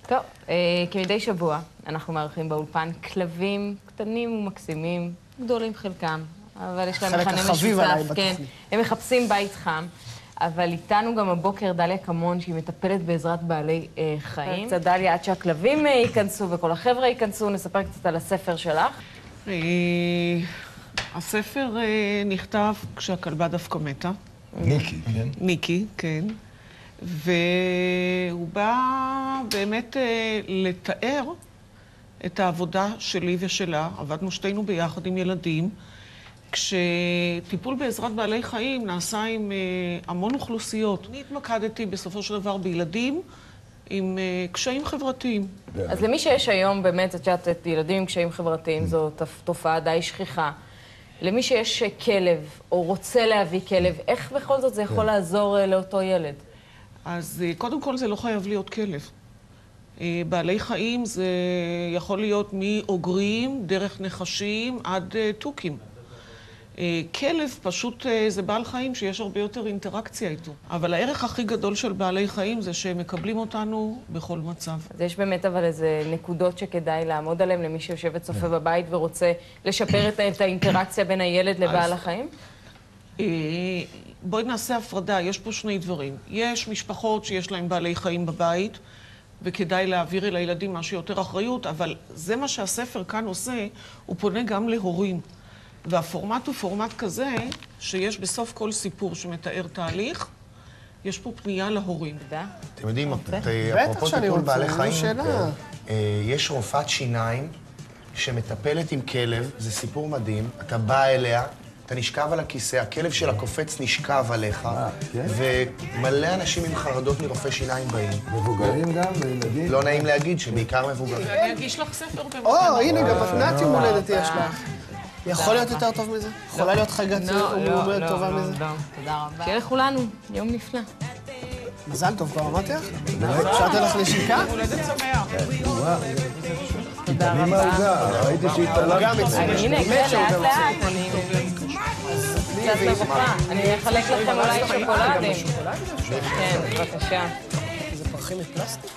טוב, כמדי שבוע אנחנו מארחים באולפן כלבים קטנים ומקסימים, גדולים חלקם, אבל יש להם מכנה משותף, כן. הם מחפשים בית חם, אבל איתנו גם הבוקר דליה כמון, שהיא מטפלת בעזרת בעלי חיים. קצת דליה, עד שהכלבים ייכנסו וכל החבר'ה ייכנסו, נספר קצת על הספר שלך. הספר נכתב כשהכלבה דווקא מתה. ניקי, כן? ניקי, כן. והוא בא באמת לתאר את העבודה שלי ושלה. עבדנו שתינו ביחד עם ילדים. כשטיפול בעזרת בעלי חיים נעשה עם המון אוכלוסיות. אני התמקדתי בסופו של דבר בילדים עם קשיים חברתיים. אז למי שיש היום באמת, את יודעת, ילדים עם קשיים חברתיים, זו תופעה די שכיחה. למי שיש כלב או רוצה להביא כלב, איך בכל זאת זה יכול לעזור לאותו ילד? אז קודם כל זה לא חייב להיות כלב. בעלי חיים זה יכול להיות מאוגרים, דרך נחשים עד תוכים. כלב פשוט זה בעל חיים שיש הרבה יותר אינטראקציה איתו. אבל הערך הכי גדול של בעלי חיים זה שהם מקבלים אותנו בכל מצב. אז יש באמת אבל איזה נקודות שכדאי לעמוד עליהן למי שיושב וצופה בבית ורוצה לשפר את האינטראקציה בין הילד לבעל החיים? בואי נעשה הפרדה, יש פה שני דברים. יש משפחות שיש להם בעלי חיים בבית, וכדאי להעביר אל הילדים משהו יותר אחריות, אבל זה מה שהספר כאן עושה, הוא פונה גם להורים. והפורמט הוא פורמט כזה, שיש בסוף כל סיפור שמתאר תהליך, יש פה פנייה להורים. אתם יודעים, אפרופו טיפול בעלי חיים, יש רופאת שיניים שמטפלת עם כלב, זה סיפור מדהים, אתה בא אליה, אתה נשכב על הכיסא, הכלב של הקופץ נשכב עליך, ומלא אנשים עם חרדות מרופא שיניים באים. מבוגרים גם, וילדים? לא נעים להגיד שבעיקר מבוגרים. אני אגיש לך ספר במתנה. הנה, גם מתנת יום הולדת יש לך. יכול להיות יותר טוב מזה? יכולה להיות חגת ומעומדת טובה מזה? לא, תודה רבה. שיהיה לכולנו, יום נפלא. מזל טוב, כבר אמרתי לך? אפשר לתת לך נשיקה? הולדת שמח. תודה רבה. ראיתי שהתעלמת. הנה, כן, לאט לאט. קצת מבוכה. אני אחלק לכם אולי שוקולדים. כן, בבקשה. זה פרחים מפלסטיק?